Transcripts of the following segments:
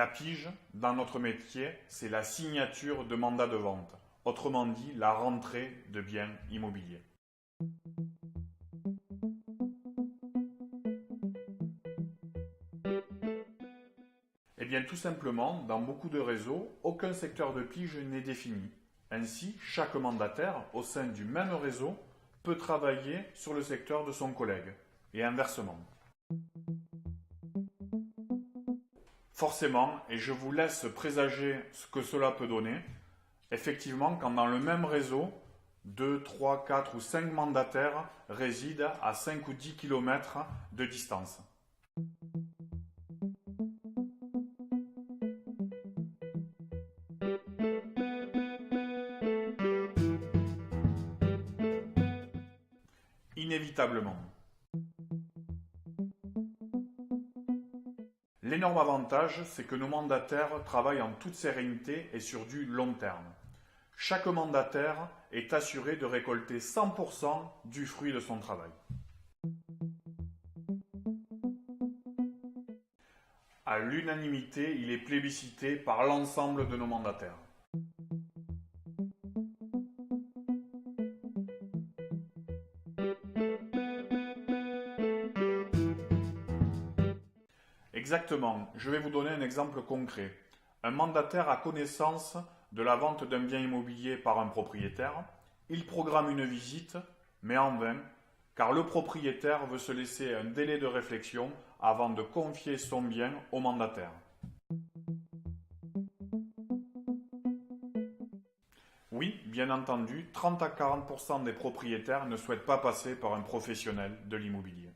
La pige, dans notre métier, c'est la signature de mandat de vente, autrement dit la rentrée de biens immobiliers. Eh bien, tout simplement, dans beaucoup de réseaux, aucun secteur de pige n'est défini. Ainsi, chaque mandataire, au sein du même réseau, peut travailler sur le secteur de son collègue, et inversement. Forcément, et je vous laisse présager ce que cela peut donner, effectivement, quand dans le même réseau, 2, 3, 4 ou 5 mandataires résident à 5 ou 10 km de distance. Inévitablement. L'énorme avantage, c'est que nos mandataires travaillent en toute sérénité et sur du long terme. Chaque mandataire est assuré de récolter 100% du fruit de son travail. À l'unanimité, il est plébiscité par l'ensemble de nos mandataires. Exactement, je vais vous donner un exemple concret. Un mandataire a connaissance de la vente d'un bien immobilier par un propriétaire. Il programme une visite, mais en vain, car le propriétaire veut se laisser un délai de réflexion avant de confier son bien au mandataire. Oui, bien entendu, 30 à 40% des propriétaires ne souhaitent pas passer par un professionnel de l'immobilier.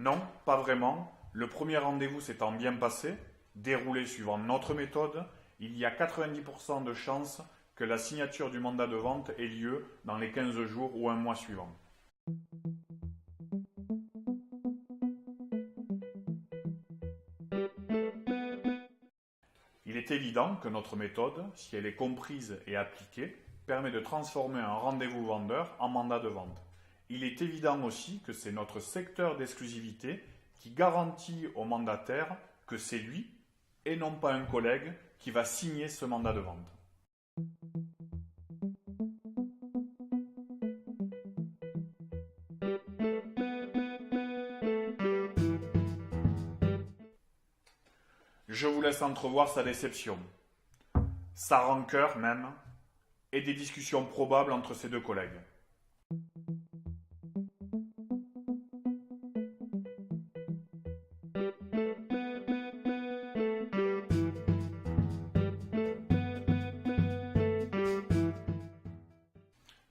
Non, pas vraiment. Le premier rendez-vous s'étant bien passé, déroulé suivant notre méthode, il y a 90% de chances que la signature du mandat de vente ait lieu dans les 15 jours ou un mois suivant. Il est évident que notre méthode, si elle est comprise et appliquée, permet de transformer un rendez-vous vendeur en mandat de vente. Il est évident aussi que c'est notre secteur d'exclusivité qui garantit au mandataire que c'est lui, et non pas un collègue, qui va signer ce mandat de vente. Je vous laisse entrevoir sa déception, sa rancœur même, et des discussions probables entre ses deux collègues.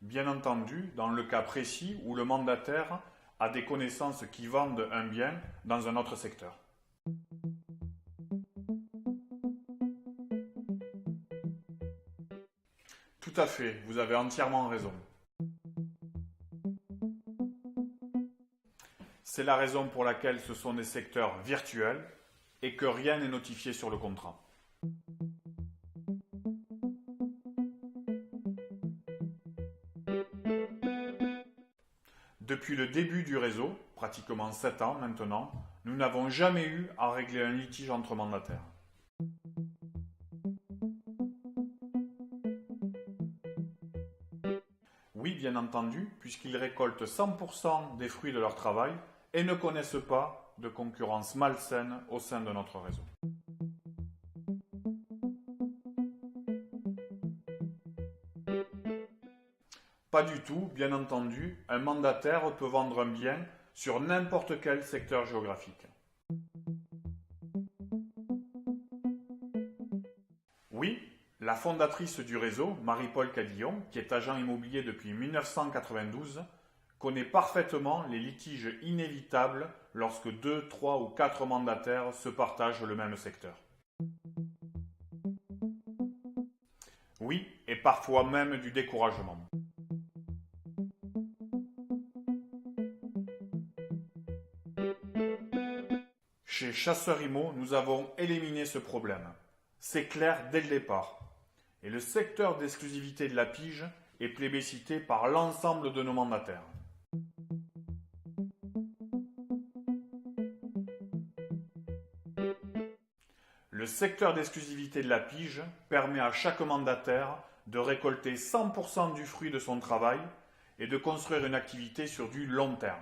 Bien entendu, dans le cas précis où le mandataire a des connaissances qui vendent un bien dans un autre secteur. Tout à fait, vous avez entièrement raison. C'est la raison pour laquelle ce sont des secteurs virtuels et que rien n'est notifié sur le contrat. Depuis le début du réseau, pratiquement 7 ans maintenant, nous n'avons jamais eu à régler un litige entre mandataires. Oui, bien entendu, puisqu'ils récoltent 100% des fruits de leur travail et ne connaissent pas de concurrence malsaine au sein de notre réseau. Pas du tout, bien entendu, un mandataire peut vendre un bien sur n'importe quel secteur géographique. Oui, la fondatrice du réseau, Marie-Paul Cadillon, qui est agent immobilier depuis 1992, connaît parfaitement les litiges inévitables lorsque 2, 3 ou 4 mandataires se partagent le même secteur. Oui, et parfois même du découragement. Chez Chasseurs Immo, nous avons éliminé ce problème. C'est clair dès le départ. Et le secteur d'exclusivité de la pige est plébiscité par l'ensemble de nos mandataires. secteur d'exclusivité de la pige permet à chaque mandataire de récolter 100% du fruit de son travail et de construire une activité sur du long terme.